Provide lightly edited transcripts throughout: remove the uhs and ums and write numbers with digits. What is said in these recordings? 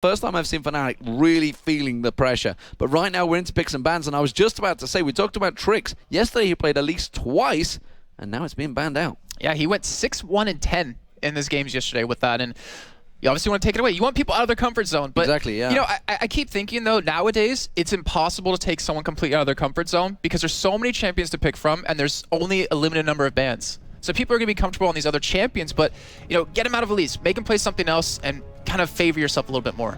First time I've seen Fnatic really feeling the pressure. But right now we're into picks and bans, and I was just about to say, we talked about Tricks. Yesterday he played at least twice, and now it's being banned out. Yeah, he went 6-1-10 in these games yesterday with that, and you obviously want to take it away. You want people out of their comfort zone. But, exactly, yeah. You know, I keep thinking, though, nowadays, it's impossible to take someone completely out of their comfort zone because there's so many champions to pick from, and there's only a limited number of bans. So people are going to be comfortable on these other champions, but, you know, get them out of Elise, make them play something else, and kind of favor yourself a little bit more.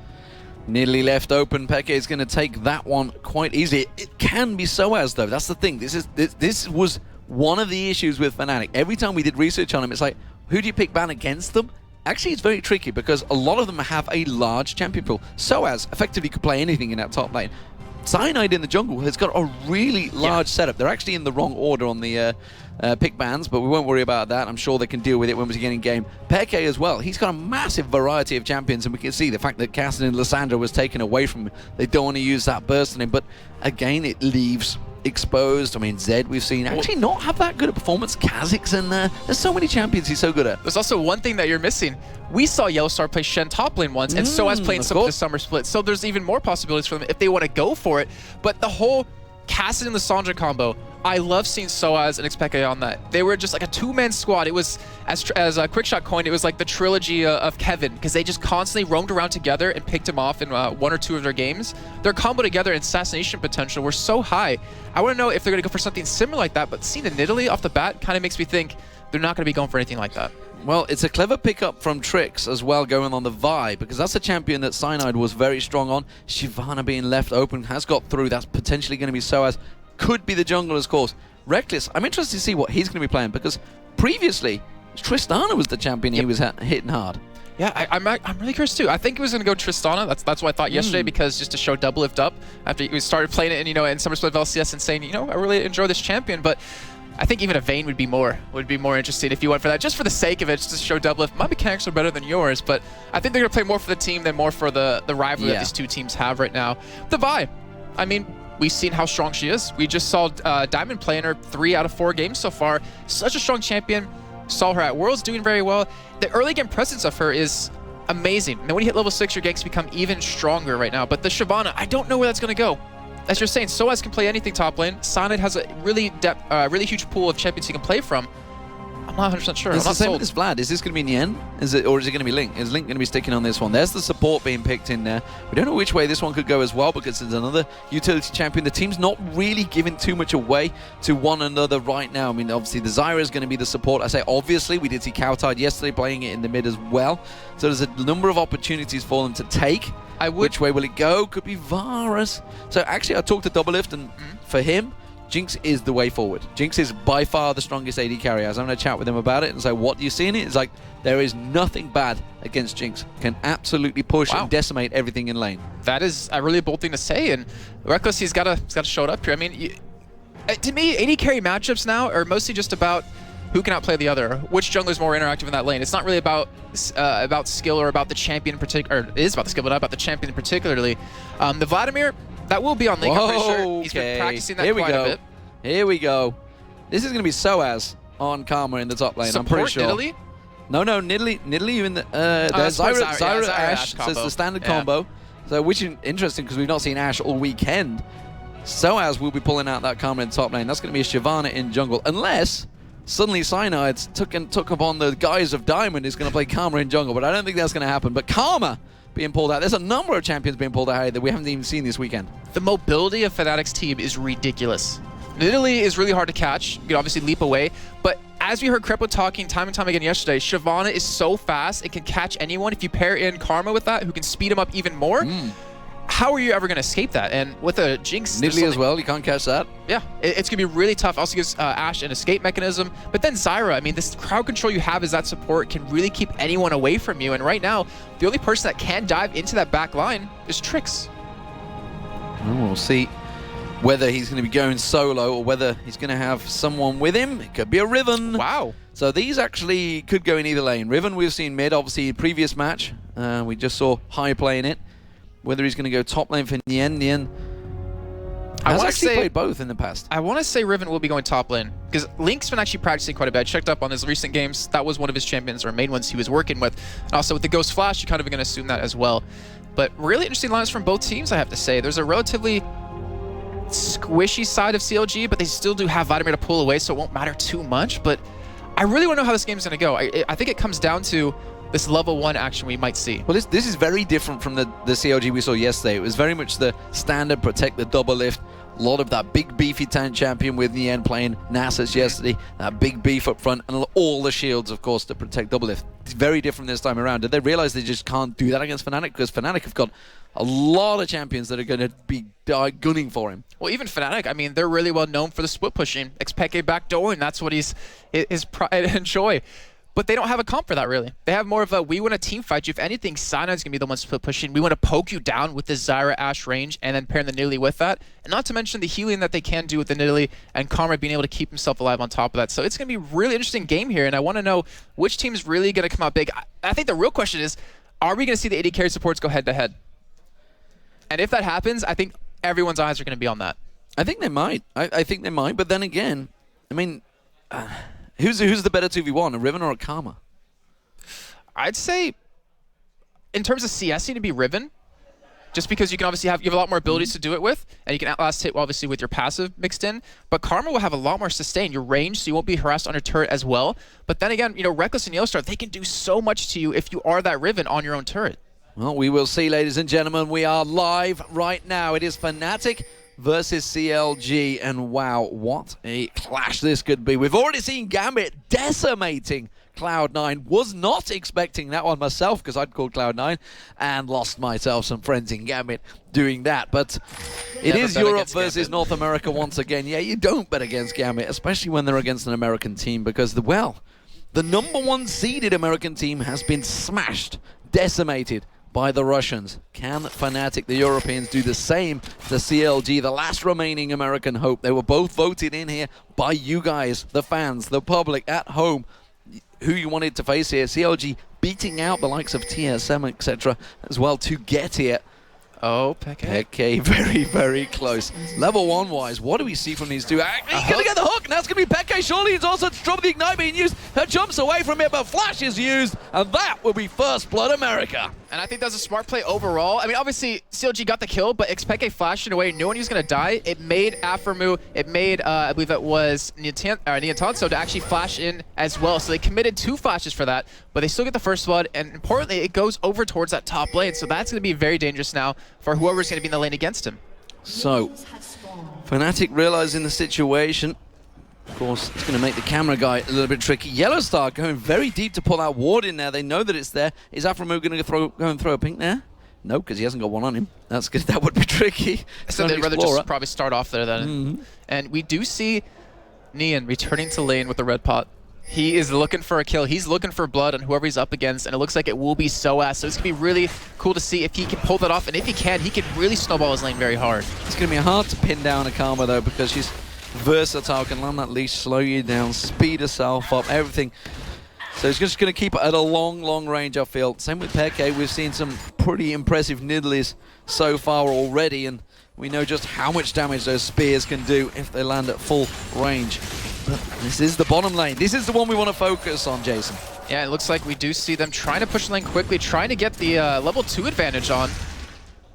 Nearly left open. Peke is going to take that one quite easily. It can be Soaz, though. That's the thing. This was one of the issues with Fnatic. Every time we did research on him, it's like, who do you pick ban against them? Actually, it's very tricky because a lot of them have a large champion pool. Soaz effectively could play anything in that top lane. Cyanide in the jungle has got a really large setup. They're actually in the wrong order on the pick bans, but we won't worry about that. I'm sure they can deal with it when we get in game. Peke as well. He's got a massive variety of champions, and we can see the fact that Cassidy and Lissandra was taken away from him. They don't want to use that burst on him, but again, it leaves exposed. I mean, Zed we've seen actually not have that good a performance. Kha'Zix's in there. There's so many champions he's so good at. There's also one thing that you're missing. We saw Yellowstar play Shen top lane once, and Soaz playing some of the summer split. So there's even more possibilities for them if they want to go for it. But the whole Cassidy and Lissandra combo, I love seeing Soaz and Xpeke on that. They were just like a two-man squad. It was, as Quickshot coined, it was like the trilogy of Kevin, because they just constantly roamed around together and picked him off in one or two of their games. Their combo together and assassination potential were so high. I want to know if they're going to go for something similar like that, but seeing the Nidalee off the bat kind of makes me think they're not going to be going for anything like that. Well, it's a clever pickup from Trix as well, going on the Vi, because that's a champion that Cyanide was very strong on. Shyvana being left open has got through. That's potentially going to be Soaz. Could be the jungler's course. Reckless, I'm interested to see what he's going to be playing, because previously Tristana was the champion he was hitting hard. Yeah, I'm really curious too. I think he was going to go Tristana. That's what I thought yesterday, because just to show double lift up after he started playing it in, you know, in Summer Split of LCS and saying, you know, I really enjoy this champion, but I think even a Vayne would be more interesting if you went for that, just for the sake of it, just to show double lift. My mechanics are better than yours, but I think they're going to play more for the team than more for the rivalry that these two teams have right now. The Vi, I mean, we've seen how strong she is. We just saw Diamond play in her 3 out of 4 games so far. Such a strong champion. Saw her at Worlds doing very well. The early game presence of her is amazing. And when you hit level 6, your ganks become even stronger right now. But the Shyvana, I don't know where that's going to go. As you're saying, Soaz can play anything top lane. Cyanide has a really huge pool of champions he can play from. I'm not 100% sure. It's the same with Vlad. Is this going to be Nien? Or is it going to be Link? Is Link going to be sticking on this one? There's the support being picked in there. We don't know which way this one could go as well, because it's another utility champion. The team's not really giving too much away to one another right now. I mean, obviously, the Zyra is going to be the support. I say obviously. We did see Cowtide yesterday playing it in the mid as well. So there's a number of opportunities for them to take. Which way will it go? Could be Varus. So actually, I talked to Double Lift, and for him, Jinx is the way forward. Jinx is by far the strongest AD carrier. I was having a chat with him about it and say, what do you see in it? It's like, there is nothing bad against Jinx. Can absolutely push and decimate everything in lane. That is a really bold thing to say, and Reckless, he's got to show it up here. I mean, to me, AD carry matchups now are mostly just about who can outplay the other, which jungler is more interactive in that lane. It's not really about skill or about the champion in particular, or it is about the skill, but not about the champion particularly. The Vladimir, that will be on link, I'm pretty sure. He's been practicing that quite a bit. Here we go. This is going to be Soaz on Karma in the top lane, I'm pretty sure. Nidalee? No, Nidalee in the... there's Zyra Ashe, so it's the standard combo. So, which is interesting, because we've not seen Ashe all weekend. Soaz will be pulling out that Karma in the top lane. That's going to be a Shyvana in jungle, unless suddenly Cyanide's took upon the guise of Diamond is going to play Karma in jungle, but I don't think that's going to happen. But Karma being pulled out. There's a number of champions being pulled out that we haven't even seen this weekend. The mobility of Fnatic's team is ridiculous. Nidalee is really hard to catch. You can obviously leap away, but as we heard Krepo talking time and time again yesterday, Shyvana is so fast, it can catch anyone. If you pair in Karma with that, who can speed him up even more, how are you ever going to escape that? And with a Jinx... Nidalee as well, you can't catch that. Yeah, it's going to be really tough. Also gives Ashe an escape mechanism. But then Zyra, I mean, this crowd control you have as that support can really keep anyone away from you. And right now, the only person that can dive into that back line is Trix. Well, we'll see whether he's going to be going solo or whether he's going to have someone with him. It could be a Riven. Wow. So these actually could go in either lane. Riven we've seen mid, obviously previous match. We just saw High playing it. Whether he's going to go top lane for Nien. Nien has actually played both in the past. I want to say Riven will be going top lane, because Link's been actually practicing quite a bit. I checked up on his recent games. That was one of his champions or main ones he was working with. And also with the Ghost Flash, you're kind of going to assume that as well. But really interesting lines from both teams, I have to say. There's a relatively squishy side of CLG, but they still do have Vladimir to pull away, so it won't matter too much. But I really want to know how this game's going to go. I think it comes down to this level 1 action we might see. Well, this is very different from the CLG we saw yesterday. It was very much the standard protect the double lift. A lot of that big beefy tank champion with Nien playing Nasus yesterday. That big beef up front and all the shields, of course, to protect double lift. It's very different this time around. Did they realize they just can't do that against Fnatic? Because Fnatic have got a lot of champions that are going to be gunning for him. Well, even Fnatic, I mean, they're really well known for the split pushing. Xpeke backdooring, that's what his pride and joy. But they don't have a comp for that, really. They have more of a, we want to team fight you. If anything, Cyanide going to be the one split pushing. We want to poke you down with the Zyra Ashe range and then pairing the Nidalee with that. And not to mention the healing that they can do with the Nidalee and Karma being able to keep himself alive on top of that. So it's going to be a really interesting game here, and I want to know which team's really going to come out big. I think the real question is, are we going to see the AD carry supports go head-to-head? And if that happens, I think everyone's eyes are going to be on that. I think they might. I think they might. But then again, I mean, who's the better 2v1, a Riven or a Karma? I'd say, in terms of CSing, to be Riven, just because you can obviously you have a lot more abilities to do it with, and you can outlast hit obviously with your passive mixed in. But Karma will have a lot more sustain, your range, so you won't be harassed on your turret as well. But then again, you know, Reckless and Yellowstar, they can do so much to you if you are that Riven on your own turret. Well, we will see, ladies and gentlemen. We are live right now. It is Fnatic versus CLG, and wow, what a clash this could be. We've already seen Gambit decimating Cloud9. Was not expecting that one myself, because I'd called Cloud9 and lost myself some friends in Gambit doing that. But it is Europe versus North America once again. Yeah, you don't bet against Gambit, especially when they're against an American team, because the #1 seeded American team has been smashed, decimated by the Russians. Can Fnatic, the Europeans, do the same to CLG, the last remaining American hope? They were both voted in here by you guys, the fans, the public at home, who you wanted to face here. CLG beating out the likes of TSM, etc. as well to get here. Oh, Peke. Very, very close. Level 1 wise, what do we see from these two? He's going to get the hook, and that's going to be Peke. Surely he's also to drop the Ignite being used. Her jumps away from it, but Flash is used, and that will be First Blood America. And I think that was a smart play overall. I mean, obviously, CLG got the kill, but Xpeke flashed it away, knowing he was going to die. It made Aphromoo, it made, I believe it was Niantanso to actually flash in as well. So they committed 2 flashes for that, but they still get the First Blood, and importantly, it goes over towards that top lane. So that's going to be very dangerous now for whoever's going to be in the lane against him. So, Fnatic realizing the situation. Of course, it's going to make the camera guy a little bit tricky. Yellowstar going very deep to pull that ward in there. They know that it's there. Is Aphromoo going to go and throw a pink there? No, because he hasn't got one on him. That's good. That would be tricky. So they'd rather just probably start off there then. And we do see Nien returning to lane with the red pot. He is looking for a kill. He's looking for blood on whoever he's up against, and it looks like it will be SOAS. So it's going to be really cool to see if he can pull that off. And if he can really snowball his lane very hard. It's going to be hard to pin down a Karma, though, because she's versatile, can land that leash, slow you down, speed herself up, everything. So he's just going to keep it at a long range, I feel. Same with Peke. We've seen some pretty impressive Nidalees so far already, and we know just how much damage those spears can do if they land at full range. But this is the bottom lane. This is the one we want to focus on, Jason. Yeah, it looks like we do see them trying to push the lane quickly, trying to get the level 2 advantage on.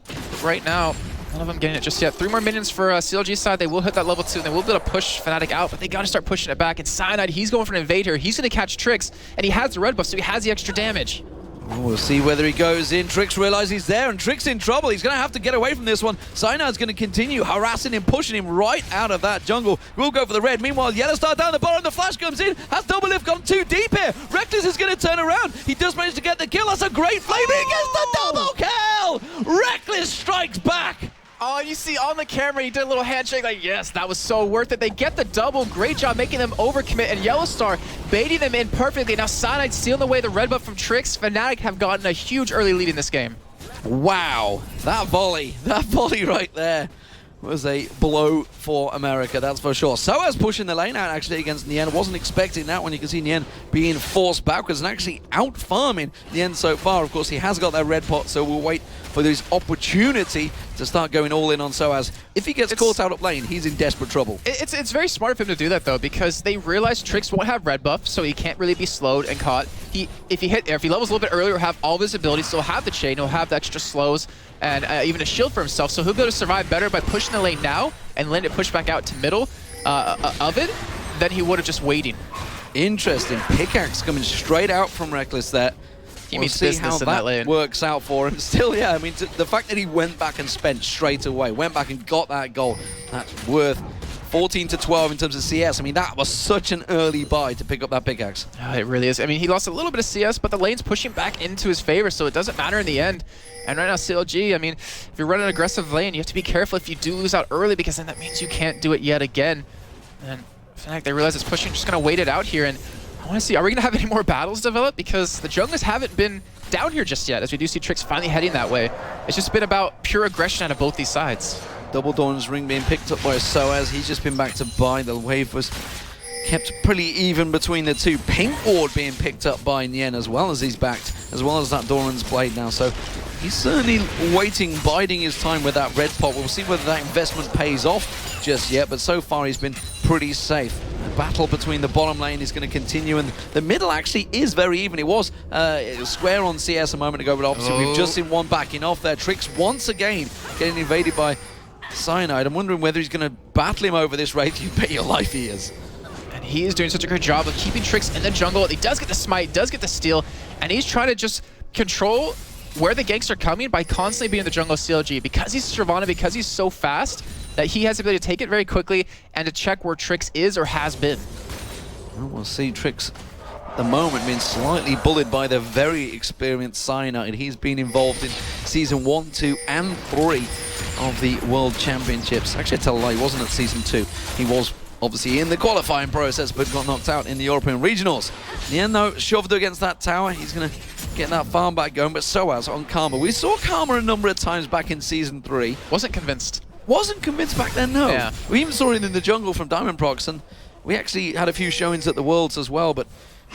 But right now, none of them getting it just yet. 3 more minions for CLG side. They will hit that level 2, and they will be able to push Fnatic out, but they got to start pushing it back. And Cyanide, he's going for an invade here. He's going to catch Trix, and he has the red buff, so he has the extra damage. We'll see whether he goes in. Trix realizes he's there, and Trix in trouble. He's going to have to get away from this one. Cyanide's going to continue harassing him, pushing him right out of that jungle. We'll go for the red. Meanwhile, Yellowstar down the bottom. The flash comes in. Has Double Lift gone too deep here? Reckless is going to turn around. He does manage to get the kill. That's a great flame. He gets the double kill. Reckless strikes back. Oh, you see on the camera, he did a little handshake like, yes, that was so worth it. They get the double. Great job making them overcommit, and Yellowstar baiting them in perfectly. Now Cyanide stealing away the red buff from Trix. Fnatic have gotten a huge early lead in this game. Wow, that volley right there was a blow for America, that's for sure. SOAS pushing the lane out actually against Nien. Wasn't expecting that one. You can see Nien being forced backwards and actually out-farming Nien so far. Of course, he has got that red pot, so we'll wait for this opportunity to start going all in on SOAS. If he gets caught out up lane, he's in desperate trouble. It's very smart of him to do that, though, because they realize Trix won't have red buff, so he can't really be slowed and caught. if he levels a little bit earlier, have all of his abilities, still have the chain, he'll have the extra slows, and even a shield for himself, so he'll be able to survive better by pushing the lane now and letting it push back out to middle of it than he would have just waiting. Interesting. Pickaxe coming straight out from Reckless there. He we'll means see business how in that lane. that works out for him. Still, yeah, I mean, the fact that he went back and spent straight away, went back and got that goal, that's worth 14 to 12 in terms of CS. I mean, that was such an early buy to pick up that pickaxe. Oh, it really is. I mean, he lost a little bit of CS, but the lane's pushing back into his favor, so it doesn't matter in the end. And right now, CLG, I mean, if you're running an aggressive lane, you have to be careful if you do lose out early, because then that means you can't do it yet again. And Fnatic, they realize it's pushing, just going to wait it out here. And I want to see, are we going to have any more battles develop? Because the junglers haven't been down here just yet, as we do see Trix finally heading that way. It's just been about pure aggression out of both these sides. Double Dawn's ring being picked up by Soaz. He's just been back to buy. The wave was kept pretty even between the two. Pink Ward being picked up by Nien as well as he's backed, as well as that Doran's blade now. So he's certainly waiting, biding his time with that red pot. We'll see whether that investment pays off just yet, but so far he's been pretty safe. The battle between the bottom lane is going to continue, and the middle actually is very even. It was square on CS a moment ago, but obviously we've just seen one backing off there. Trix once again getting invaded by Cyanide. I'm wondering whether he's going to battle him over this rate. You bet your life he is. And he is doing such a great job of keeping Trix in the jungle. He does get the smite, does get the steal, and he's trying to just control where the ganks are coming by constantly being in the jungle of CLG. Because he's Shyvana, because he's so fast, that he has the ability to take it very quickly and to check where Trix is or has been. Well, we'll see Trix at the moment being slightly bullied by the very experienced Cyanide. He's been involved in Season 1, 2, and 3 of the World Championships. Actually, I tell a lie, he wasn't at Season 2. He was obviously in the qualifying process, but got knocked out in the European Regionals. Nien, though, shoved against that tower. He's going to get that farm back going, but Soaz on Karma. We saw Karma a number of times back in Season 3. Wasn't convinced. Wasn't convinced back then, no. Yeah. We even saw it in the jungle from Diamond Prox, and we actually had a few showings at the Worlds as well, but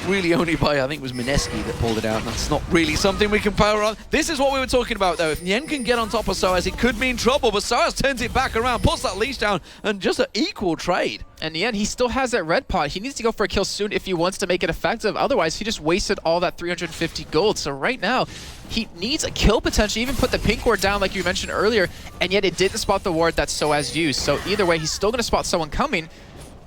really only by, I think it was Mineski that pulled it out, and that's not really something we can power on. This is what we were talking about, though. If Nien can get on top of Soaz, it could mean trouble, but Soaz turns it back around, puts that leash down, and just an equal trade. And Nien, he still has that red pot. He needs to go for a kill soon if he wants to make it effective. Otherwise, he just wasted all that 350 gold. So right now, he needs a kill potential. Even put the pink ward down like you mentioned earlier, and yet it didn't spot the ward that Soaz used. So either way, he's still going to spot someone coming.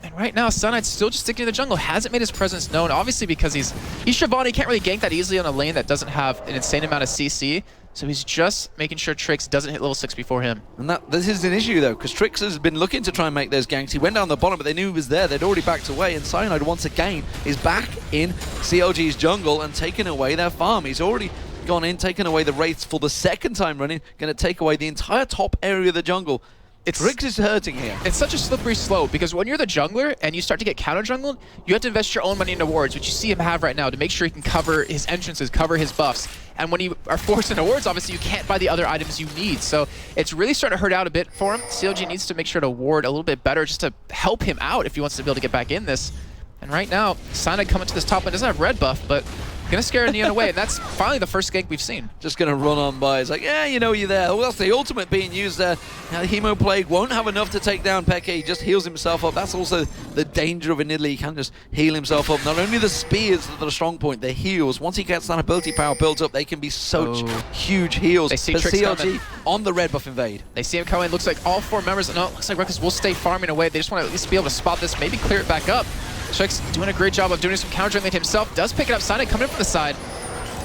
And right now, Cyanide still just sticking to the jungle. Hasn't made his presence known, obviously because he's Shyvana. He can't really gank that easily on a lane that doesn't have an insane amount of CC. So he's just making sure Trix doesn't hit level 6 before him. And this is an issue, though, because Trix has been looking to try and make those ganks. He went down the bottom, but they knew he was there. They'd already backed away, and Cyanide, once again, is back in CLG's jungle and taking away their farm. He's already gone in, taken away the Wraiths for the second time running, going to take away the entire top area of the jungle. Trix is hurting here. It's such a slippery slope, because when you're the jungler and you start to get counter-jungled, you have to invest your own money into wards, which you see him have right now, to make sure he can cover his entrances, cover his buffs. And when you are forced into wards, obviously you can't buy the other items you need. So it's really starting to hurt out a bit for him. CLG needs to make sure to ward a little bit better just to help him out if he wants to be able to get back in this. And right now, Cyanide coming to this top lane doesn't have red buff, but gonna scare Nien away, and that's finally the first gank we've seen. Just gonna run on by. It's like, yeah, you know you're there. Well, that's the ultimate being used there. Now, the Hemo Plague won't have enough to take down Peke. He just heals himself up. That's also the danger of Inidli. He can just heal himself up. Not only the spears that are the strong point, the heals. Once he gets that ability power built up, they can be such huge heals. They see but Trix CLG coming. on the red buff invade. They see him coming. Looks like all 4 members. No, it looks like Reckless will stay farming away. They just want to at least be able to spot this, maybe clear it back up. Trix doing a great job of doing some counter-jungling himself. Does pick it up. Cyanide coming in from the side.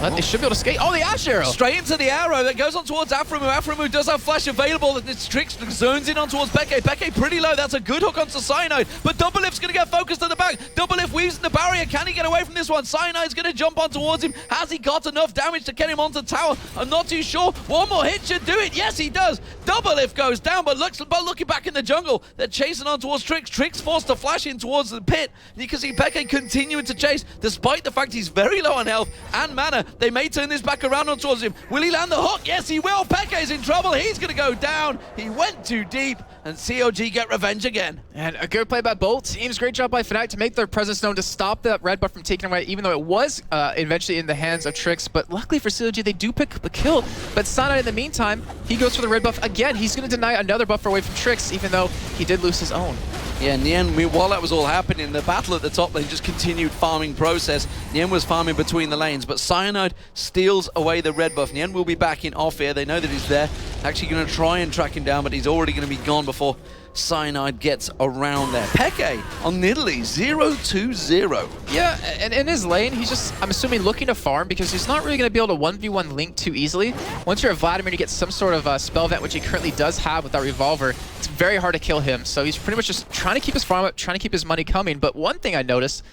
But they should be able to skate. Oh, the Ash Arrow! Straight into the arrow that goes on towards Aframu. Aframu does have flash available. It's Trix zones in on towards Peke. Peke pretty low. That's a good hook onto Cyanide. But Doublelift's going to get focused at the back. Doublelift weaves in the barrier. Can he get away from this one? Cyanide's going to jump on towards him. Has he got enough damage to get him onto tower? I'm not too sure. One more hit should do it. Yes, he does. Doublelift goes down, but looking back in the jungle, they're chasing on towards Trix. Trix forced to flash in towards the pit. You can see Peke continuing to chase, despite the fact he's very low on health and mana. They may turn this back around on towards him. Will he land the hook? Yes, he will. Peke's in trouble. He's going to go down. He went too deep, and CLG get revenge again. And a good play by both teams. Great job by Fnatic to make their presence known, to stop that red buff from taking away, even though it was eventually in the hands of Trix. But luckily for CLG, they do pick up the kill. But Cyanide, in the meantime, he goes for the red buff again. He's going to deny another buff away from Trix, even though he did lose his own. Yeah, Nien, while that was all happening, the battle at the top lane just continued farming process. Nien was farming between the lanes, but Cyanide steals away the red buff. Nien will be back in off here. They know that he's there. Actually going to try and track him down, but he's already going to be gone before Cyanide gets around there. Peke on Nidalee, 0-2-0. Yeah, and in his lane, he's just, I'm assuming, looking to farm because he's not really going to be able to 1v1 Link too easily. Once you're a Vladimir, you get some sort of spell event, which he currently does have with that Revolver. It's very hard to kill him, so he's pretty much just trying to keep his farm up, trying to keep his money coming. But one thing I noticed,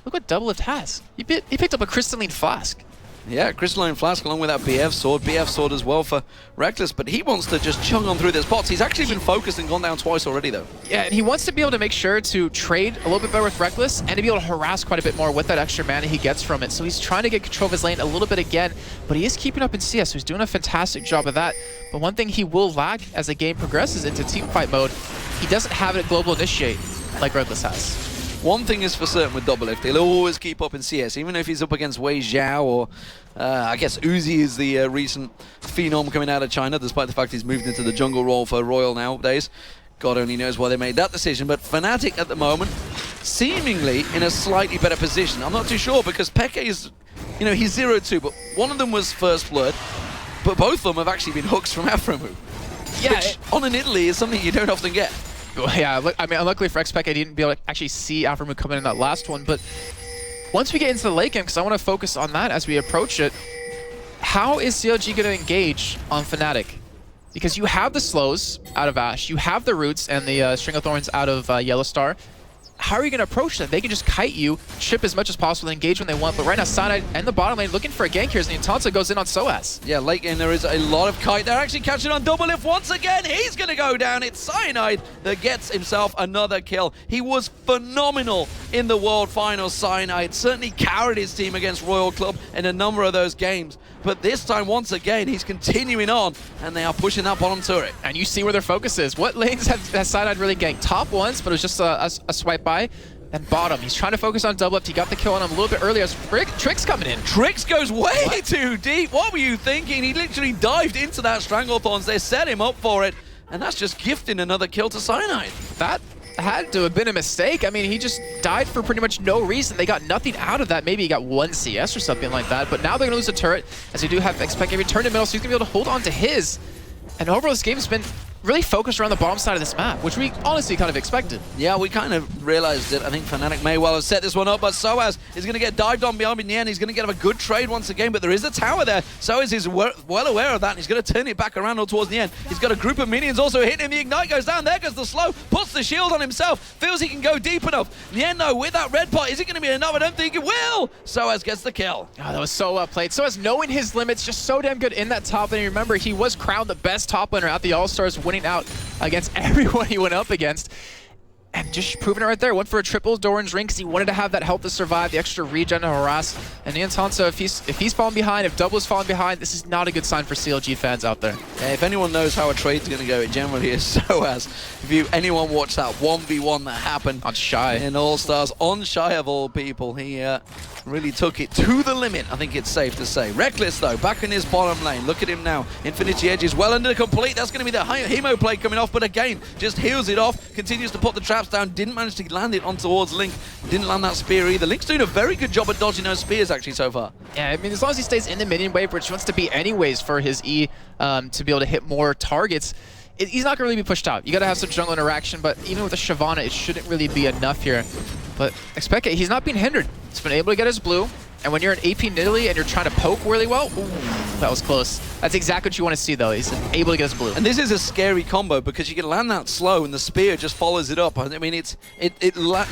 look what Doublelift has. He picked up a Crystalline Flask. Yeah, Crystalline Flask along with that BF Sword. BF Sword as well for Reckless, but he wants to just chug on through their spots. He's actually been focused and gone down twice already, though. Yeah, and he wants to be able to make sure to trade a little bit better with Reckless and to be able to harass quite a bit more with that extra mana he gets from it. So he's trying to get control of his lane a little bit again, but he is keeping up in CS, so he's doing a fantastic job of that. But one thing he will lack as the game progresses into teamfight mode, he doesn't have it at Global Initiate like Reckless has. One thing is for certain with Doublelift, he'll always keep up in CS, even if he's up against Wei Xiao or I guess Uzi is the recent phenom coming out of China, despite the fact he's moved into the jungle role for Royal nowadays. God only knows why they made that decision, but Fnatic at the moment, seemingly in a slightly better position. I'm not too sure because Peke is, you know, he's 0-2, but one of them was First Blood, but both of them have actually been hooks from Aphromoo. Yeah, which on an Italy is something you don't often get. Yeah, I mean, unluckily for XPEC, I didn't be able to actually see Aphromoo come in that last one, but once we get into the late game, because I want to focus on that as we approach it, how is CLG going to engage on Fnatic? Because you have the slows out of Ashe, you have the roots and the String of Thorns out of Yellowstar. How are you going to approach that? They can just kite you, chip as much as possible, engage when they want, but right now Cyanide and the bottom lane looking for a gank here as Nyantansa goes in on Soaz. Yeah, late game there is a lot of kite. They're actually catching on Doublelift once again. He's going to go down. It's Cyanide that gets himself another kill. He was phenomenal in the World Finals, Cyanide. Certainly carried his team against Royal Club in a number of those games. But this time, once again, he's continuing on, and they are pushing that bottom turret. And you see where their focus is. What lanes has Cyanide really ganked? Top ones, but it was just a swipe by. And bottom, he's trying to focus on Doublelift. He got the kill on him a little bit earlier. Trix coming in. Trix goes way too deep. What were you thinking? He literally dived into that Stranglethorns. They set him up for it, and that's just gifting another kill to Cyanide. That had to have been a mistake. I mean, he just died for pretty much no reason. They got nothing out of that. Maybe he got 1 CS or something like that. But now they're going to lose a turret, as they do have XPEC every turn in middle, so he's going to be able to hold on to his. And overall, this game has been really focused around the bottom side of this map, which we honestly kind of expected. Yeah, we kind of realized it. I think Fnatic may well have set this one up, but Soaz is going to get dived on behind in the end. He's going to get a good trade once again, but there is a tower there. Soaz is well aware of that, and he's going to turn it back around towards the end. He's got a group of minions also hitting him. The Ignite goes down. There goes the slow. Puts the shield on himself. Feels he can go deep enough. Nien, though, with that red pot, is it going to be enough? I don't think it will. Soaz gets the kill. Oh, that was so well played. Soaz knowing his limits, just so damn good in that top lane. Remember, he was crowned the best top laner at the All-Stars, winning out against everyone he went up against. And just proving it right there. Went for a triple Doran's ring because he wanted to have that health to survive, the extra regen to harass. And Nyantansa, if he's falling behind, if Double is falling behind, this is not a good sign for CLG fans out there. Yeah, if anyone knows how a trade's going to go, it generally is Soaz. If anyone watched that 1v1 that happened on Shy in All-Stars, on Shy of all people, he really took it to the limit, I think it's safe to say. Reckless, though, back in his bottom lane. Look at him now. Infinity Edge is well under complete. That's going to be the Hemo play coming off, but again, just heals it off, continues to put the traps down, didn't manage to land it on towards Link, didn't land that spear either. Link's doing a very good job at dodging those spears, actually, so far. Yeah, I mean, as long as he stays in the minion wave, which he wants to be anyways for his E to be able to hit more targets, he's not going to really be pushed out. You got to have some jungle interaction, but even with a Shyvana, it shouldn't really be enough here. But expect it. He's not being hindered. He's been able to get his blue. And when you're an AP Nidalee and you're trying to poke really well, ooh, that was close. That's exactly what you want to see, though. He's able to get his blue. And this is a scary combo because you can land that slow and the spear just follows it up. I mean, it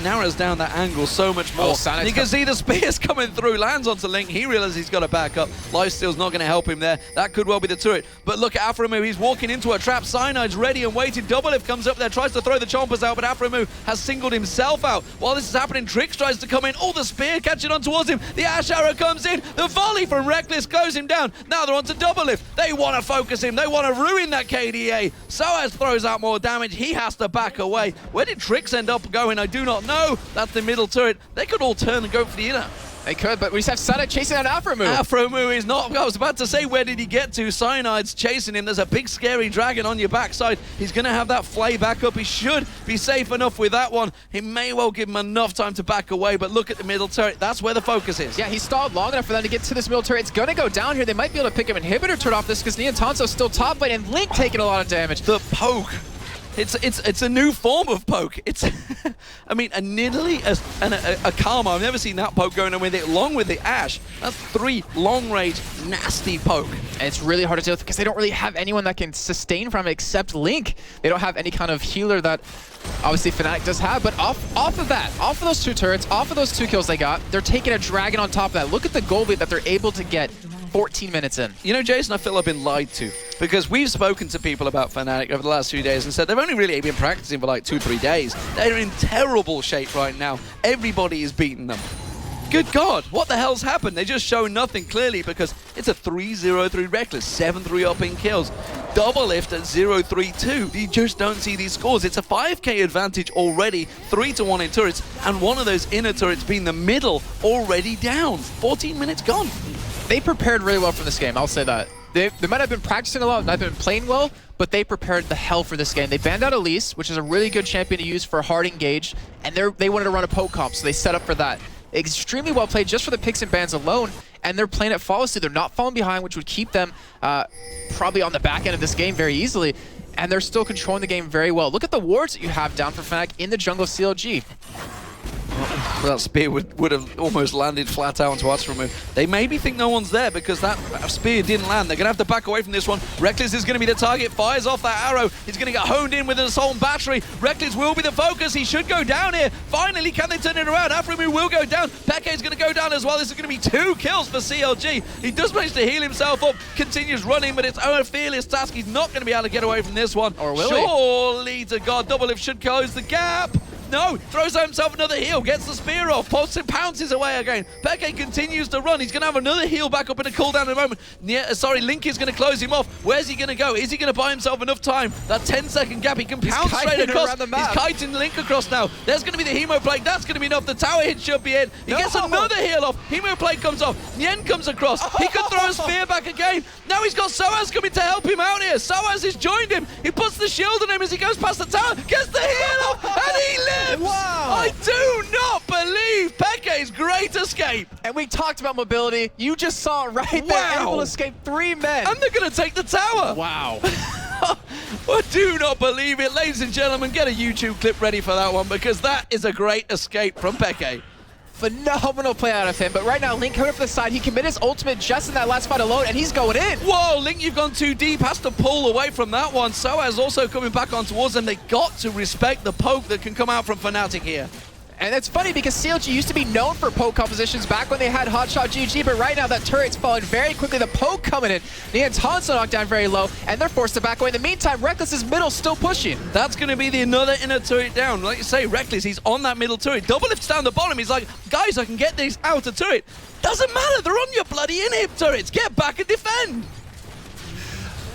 narrows down that angle so much more. Oh, you can see the spears coming through, lands onto Link. He realizes he's got to back up. Lifesteal's not going to help him there. That could well be the turret. But look at Aphromoo. He's walking into a trap. Cyanide's ready and waiting. Doublelift comes up there, tries to throw the chompers out, but Aphromoo has singled himself out. While this is happening, Trix tries to come in. Oh, the spear catching on towards him. The Ash Arrow comes in. The volley from Reckless closes him down. Now they're on to Doublelift. They want to focus him. They want to ruin that KDA. Soaz throws out more damage. He has to back away. Where did Trix end up going? I do not know. That's the middle turret. They could all turn and go for the inner. They could, but we just have Sana chasing down Afromu. Afromu is not, I was about to say, where did he get to? Cyanide's chasing him. There's a big scary dragon on your backside. He's going to have that flay back up. He should be safe enough with that one. He may well give him enough time to back away, but look at the middle turret. That's where the focus is. Yeah, he stalled long enough for them to get to this middle turret. It's going to go down here. They might be able to pick up inhibitor turret off this because Neontanso's still top lane and Link taking a lot of damage. The poke. It's a new form of poke. It's, I mean, a Nidalee and a Karma. I've never seen that poke going on with it, along with the Ashe. That's 3 long-range, nasty poke. And it's really hard to deal with because they don't really have anyone that can sustain from it except Link. They don't have any kind of healer that obviously Fnatic does have, but off of that, off of those 2 turrets, off of those 2 kills they got, they're taking a dragon on top of that. Look at the gold lead that they're able to get 14 minutes in. You know, Jason, I feel I've been lied to because we've spoken to people about Fnatic over the last few days and said they've only really been practicing for like 2-3 days. They're in terrible shape right now. Everybody is beating them. Good God, what the hell's happened? They just show nothing clearly because it's a 3-0-3 Reckless, 7-3 up in kills. Doublelift at 0-3-2. You just don't see these scores. It's a 5k advantage already, 3-1 in turrets, and one of those inner turrets being the middle already down. 14 minutes gone. They prepared really well for this game, I'll say that. They might have been practicing a lot, not been playing well, but they prepared the hell for this game. They banned out Elise, which is a really good champion to use for a hard engage, and they wanted to run a poke comp, so they set up for that. Extremely well played just for the picks and bans alone, and they're playing it flawlessly. They're not falling behind, which would keep them probably on the back end of this game very easily, and they're still controlling the game very well. Look at the wards that you have down for Fnatic in the jungle of CLG. That spear would have almost landed flat out onto Afromu. They maybe think no one's there because that spear didn't land. They're going to have to back away from this one. Reckless is going to be the target. Fires off that arrow. He's going to get honed in with an assault battery. Reckless will be the focus. He should go down here. Finally, can they turn it around? Afromu will go down. Peke is going to go down as well. This is going to be 2 kills for CLG. He does manage to heal himself up. Continues running, but it's a fearless task. He's not going to be able to get away from this one. Or will Surely to God. Doublelift should close the gap. No, throws himself another heal, gets the spear off, pounces away again. Peke continues to run. He's going to have another heal back up in a cooldown in a moment. Link is going to close him off. Where's he going to go? Is he going to buy himself enough time? That 10-second gap, he can pounce straight across. He's kiting Link across now. There's going to be the Hemo Plague. That's going to be enough. The tower hit should be in. He gets another heal off. Hemo Plague comes off. Nien comes across. He could throw a spear back again. Now he's got Soaz coming to help him out here. Soaz has joined him. He puts the shield on him as he goes past the tower. Gets the heal off, and he lives. Wow. I do not believe Peke's great escape. And we talked about mobility. You just saw it right there. Able to escape 3 men. And they're going to take the tower. Wow. I do not believe it. Ladies and gentlemen, get a YouTube clip ready for that one because that is a great escape from Peke. Phenomenal play out of him, but right now Link coming up the side, he committed his ultimate just in that last fight alone, and he's going in. Whoa, Link, you've gone too deep, has to pull away from that one. Soaz also coming back on towards them. They got to respect the poke that can come out from Fnatic here. And it's funny because CLG used to be known for poke compositions back when they had Hotshot GG, but right now that turret's falling very quickly. The poke coming in. Neontanso knocked down very low, and they're forced to back away. In the meantime, Reckless's middle still pushing. That's going to be another inner turret down. Like you say, Reckless, he's on that middle turret. Doublelift's down the bottom. He's like, guys, I can get this outer turret. Doesn't matter. They're on your bloody inhib turrets. Get back and defend.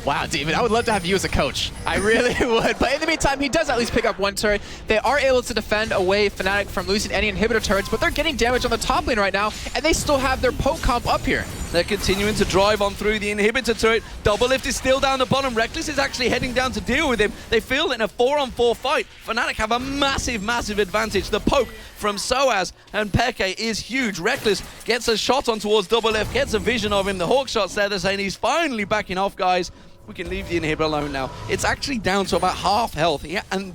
Wow, Demon, I would love to have you as a coach. I really would. But in the meantime, he does at least pick up 1 turret. They are able to defend away Fnatic from losing any inhibitor turrets, but they're getting damage on the top lane right now, and they still have their poke comp up here. They're continuing to drive on through the inhibitor turret. Doublelift is still down the bottom. Reckless is actually heading down to deal with him. They feel that in a 4-on-4 fight, Fnatic have a massive, massive advantage. The poke from Soaz and Peke is huge. Reckless gets a shot on towards Doublelift, gets a vision of him. The hawk shot's there. They're saying he's finally backing off, guys. We can leave the inhibitor alone now. It's actually down to about half health, and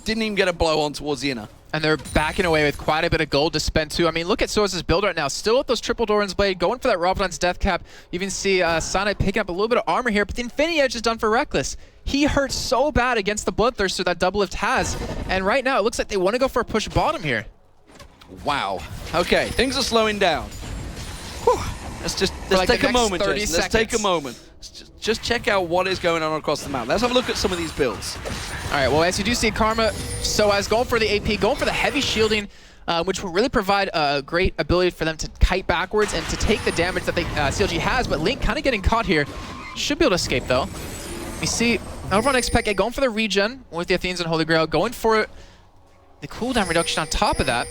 didn't even get a blow on towards the inner. And they're backing away with quite a bit of gold to spend too. I mean, look at Soaz's build right now. Still with those triple Doran's Blade, going for that Rabadon's Death Cap. You even see Sana picking up a little bit of armor here, but the Infinity Edge is done for Reckless. He hurts so bad against the Bloodthirster that Doublelift has. And right now, it looks like they want to go for a push bottom here. Wow. Okay, things are slowing down. Whew. Let's take a moment, Jason. Let's take a moment. Just check out what is going on across the map. Let's have a look at some of these builds. All right, well, as you do see, Karma, Soaz going for the AP, going for the heavy shielding, which will really provide a great ability for them to kite backwards and to take the damage that CLG has, but Link kind of getting caught here. Should be able to escape, though. We see over on Xpeke going for the regen with the Athenes and Holy Grail, going for the cooldown reduction on top of that.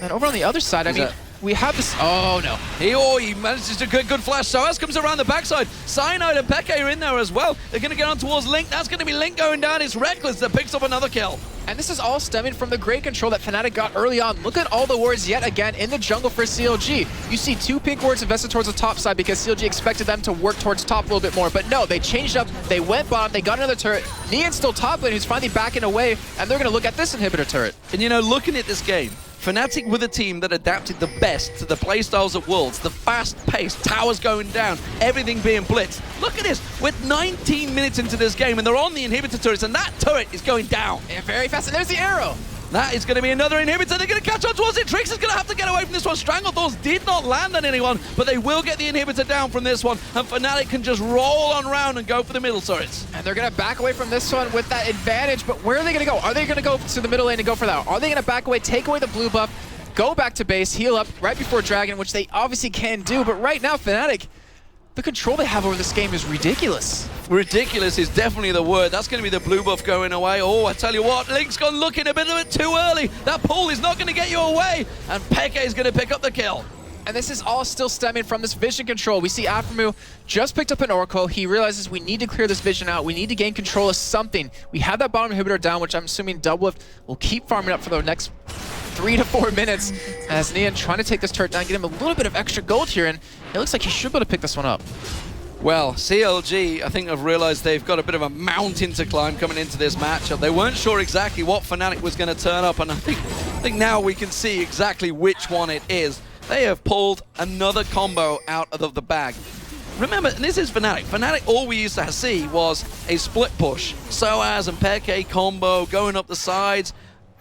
And over on the other side, I mean... we have this. Oh no. He manages to get good flash. Soaz comes around the backside. Cyanide and Peke are in there as well. They're going to get on towards Link. That's going to be Link going down. It's Reckless that picks up another kill. And this is all stemming from the great control that Fnatic got early on. Look at all the wards yet again in the jungle for CLG. You see 2 pink wards invested towards the top side because CLG expected them to work towards top a little bit more. But no, they changed up, they went bottom, they got another turret. Nian's still top lane, who's finally backing away, and they're going to look at this inhibitor turret. And you know, looking at this game, Fnatic were the team that adapted the best to the playstyles of Worlds. The fast pace, towers going down, everything being blitzed. Look at this, we're 19 minutes into this game and they're on the inhibitor turrets and that turret is going down. Yeah, very fast, and there's the arrow. That is going to be another inhibitor. They're going to catch on towards it. Trix is going to have to get away from this one. Stranglethorns did not land on anyone, but they will get the inhibitor down from this one, and Fnatic can just roll on round and go for the middle turrets. And they're going to back away from this one with that advantage, but where are they going to go? Are they going to go to the middle lane and go for that? Are they going to back away, take away the blue buff, go back to base, heal up right before Dragon, which they obviously can do, but right now, Fnatic, the control they have over this game is ridiculous. Ridiculous is definitely the word. That's going to be the blue buff going away. Oh, I tell you what, Link's gone looking a bit too early. That pull is not going to get you away, and Peke is going to pick up the kill. And this is all still stemming from this vision control. We see Aphromoo just picked up an Oracle. He realizes we need to clear this vision out. We need to gain control of something. We have that bottom inhibitor down, which I'm assuming Doublelift will keep farming up for the next 3 to 4 minutes as Nian trying to take this turret down, get him a little bit of extra gold here, and it looks like he should be able to pick this one up. Well, CLG, I think, have realized they've got a bit of a mountain to climb coming into this matchup. They weren't sure exactly what Fnatic was going to turn up, and I think now we can see exactly which one it is. They have pulled another combo out of the bag. Remember, and this is Fnatic. Fnatic, all we used to see was a split push. Soaz and Peke combo going up the sides,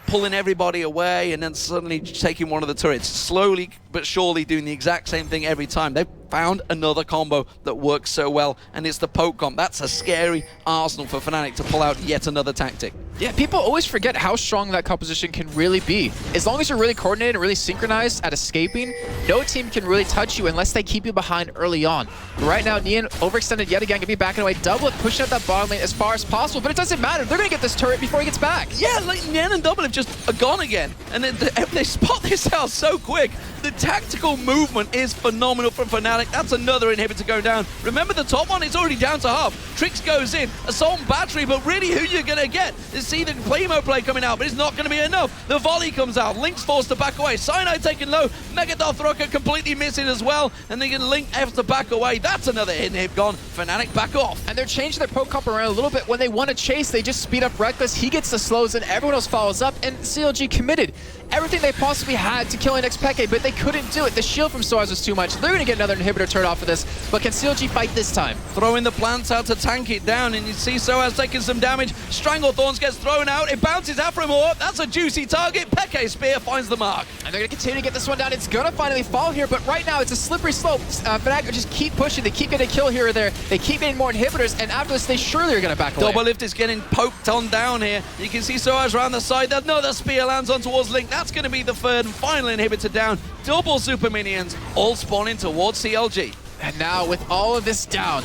pulling everybody away, and then suddenly taking one of the turrets. Slowly but surely doing the exact same thing every time. They've found another combo that works so well, and it's the poke comp. That's a scary arsenal for Fnatic to pull out yet another tactic. Yeah, people always forget how strong that composition can really be. As long as you're really coordinated and really synchronized at escaping, no team can really touch you unless they keep you behind early on. But right now, Nian overextended yet again, gonna be backing away. Doublelift pushing out that bottom lane as far as possible, but it doesn't matter. They're gonna get this turret before he gets back. Yeah, like Nian and Doublelift just are gone again, and they spot this out so quick. The tactical movement is phenomenal from Fnatic. That's another inhibitor going down. Remember the top one? It's already down to half. Trix goes in, Assault and Battery, but really who you're going to get is see the Playmo play coming out, but it's not going to be enough. The volley comes out. Link's forced to back away. Cyanide taken low. Megadolph Rocket completely missing as well, and they can Link have to back away. That's another inhib gone. Fnatic back off. And they're changing their poke comp around a little bit. When they want to chase, they just speed up Reckless. He gets the slows, and everyone else follows up, and CLG committed everything they possibly had to kill next Peke, but they couldn't do it. The shield from Soaz was too much. They're going to get another inhibitor turret off of this, but can CLG fight this time? Throwing the plants out to tank it down, and you see Soaz taking some damage. Stranglethorns gets thrown out. It bounces Aphromoo up. That's a juicy target. Peke's spear finds the mark. And they're going to continue to get this one down. It's going to finally fall here, but right now it's a slippery slope. Fnatic just keep pushing. They keep getting a kill here or there. They keep getting more inhibitors, and after this, they surely are going to back away. Doublelift is getting poked on down here. You can see Soaz around the side. Another spear lands on towards Link. That's going to be the third and final inhibitor down. Double super minions all spawning towards CLG. And now with all of this down,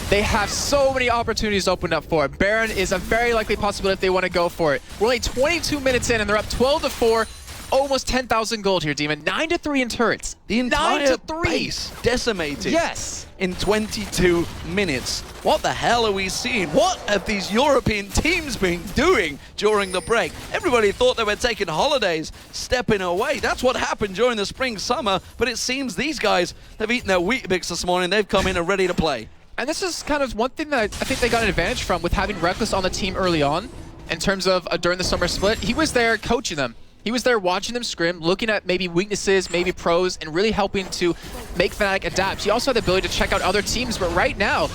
they have so many opportunities opened up for it. Baron is a very likely possibility if they want to go for it. We're only 22 minutes in and they're up 12-4. Almost 10,000 gold here, Demon. 9-3 in turrets. The entire base decimated. Yes. In 22 minutes. What the hell are we seeing? What have these European teams been doing during the break? Everybody thought they were taking holidays, stepping away. That's what happened during the spring, summer. But it seems these guys have eaten their Weet-Bix this morning. They've come in and ready to play. And this is kind of one thing that I think they got an advantage from with having Reckless on the team early on in terms of during the summer split. He was there coaching them. He was there watching them scrim, looking at maybe weaknesses, maybe pros, and really helping to make Fnatic adapt. He also had the ability to check out other teams, but right now,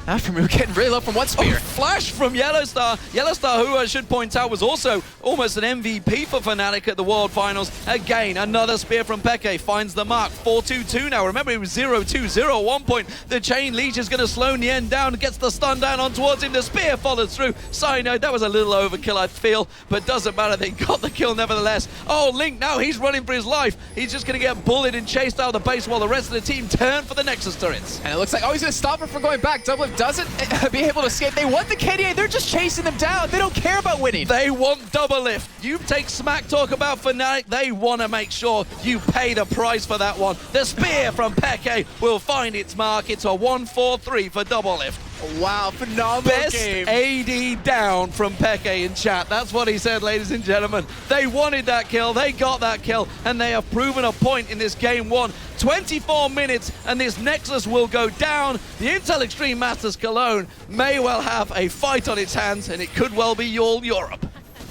Aphromoo getting really low from one spear. Oh, flash from Yellowstar. Yellowstar, who I should point out was also almost an MVP for Fnatic at the World Finals. Again, another spear from Peke finds the mark. 4-2-2 now. Remember, it was 0-2-0 at one point. The Chain Leech is going to slow Nian down, gets the stun down on towards him. The spear follows through. Cyanide, that was a little overkill, I feel, but doesn't matter. They got the kill nevertheless. Oh, Link now, he's running for his life. He's just going to get bullied and chased out of the base while the rest of the team turn for the Nexus turrets. And it looks like, oh, he's going to stop him from going back. Doublelift doesn't be able to escape. They won the KDA. They're just chasing them down. They don't care about winning. They want double lift. You take smack talk about Fnatic. They want to make sure you pay the price for that one. The spear from Peke will find its mark. It's a 1-4-3 for double lift. Wow, phenomenal Best game. AD down from Peke in chat. That's what he said, ladies and gentlemen. They wanted that kill, they got that kill, and they have proven a point in this game one. 24 minutes, and this Nexus will go down. The Intel Extreme Masters Cologne may well have a fight on its hands, and it could well be all Europe.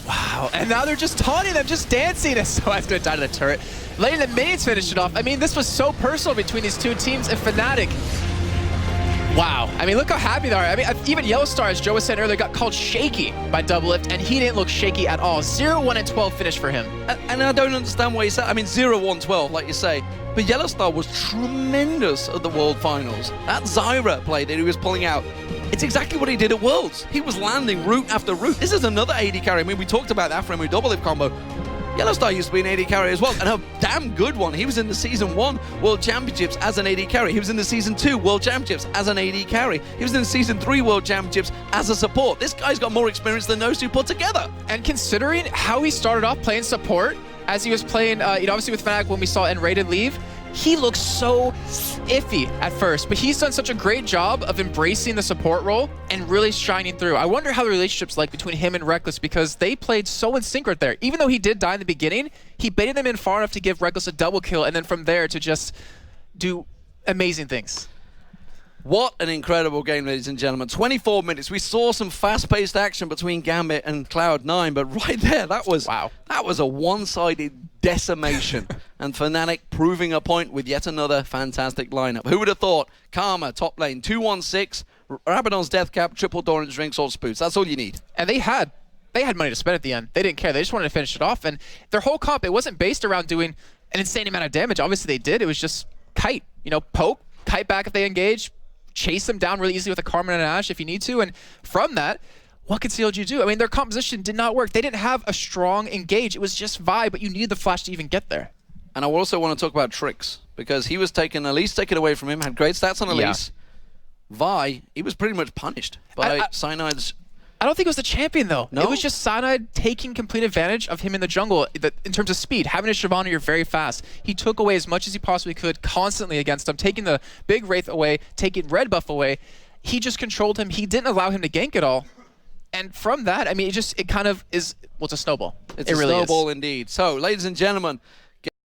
Wow, and now they're just taunting them, just dancing. So I was going to die to the turret. Letting the minions finish it off. I mean, this was so personal between these two teams, and Fnatic. Wow. I mean, look how happy they are. I mean, even Yellowstar, as Joe was saying earlier, got called shaky by double lift, and he didn't look shaky at all. 0-1-12 finish for him. And I don't understand what he said. I mean, 0-1-12, like you say. But Yellowstar was tremendous at the World Finals. That Zyra play that he was pulling out, it's exactly what he did at Worlds. He was landing route after route. This is another AD carry. I mean, we talked about that Afremu double lift combo. Yellowstar used to be an AD carry as well, and a damn good one. He was in the Season 1 World Championships as an AD carry. He was in the Season 2 World Championships as an AD carry. He was in the Season 3 World Championships as a support. This guy's got more experience than those two put together. And considering how he started off playing support, as he was playing, obviously with Fnatic when we saw N-Rated leave, he looked so iffy at first, but he's done such a great job of embracing the support role and really shining through. I wonder how the relationship's like between him and Reckless, because they played so in sync right there. Even though he did die in the beginning, he baited them in far enough to give Reckless a double kill, and then from there to just do amazing things. What an incredible game, ladies and gentlemen. 24 minutes. We saw some fast-paced action between Gambit and Cloud9, but right there, that was a one-sided decimation. And Fnatic proving a point with yet another fantastic lineup. Who would have thought? Karma, top lane, 2-1-6, Rabadon's Death Cap, triple Doran's Drink, Salt Spoots. That's all you need. And they had money to spend at the end. They didn't care. They just wanted to finish it off. And their whole comp, it wasn't based around doing an insane amount of damage. Obviously, they did. It was just kite. Poke, kite back if they engage, chase them down really easily with a Carmen and an Ashe if you need to. And from that, what could CLG do? I mean, their composition did not work. They didn't have a strong engage. It was just Vi, but you needed the flash to even get there. And I also want to talk about Trix, because he was Elise taken away from him, had great stats on Elise. Yeah. Vi, he was pretty much punished by Cyanide's. I don't think it was the champion, though. No? It was just Cyanide taking complete advantage of him in the jungle. In terms of speed, having a Shyvana, you're very fast. He took away as much as he possibly could constantly against him, taking the big Wraith away, taking Red Buff away. He just controlled him. He didn't allow him to gank at all. And from that, I mean, it kind of is, well, it's a snowball. It's a snowball indeed. So, ladies and gentlemen,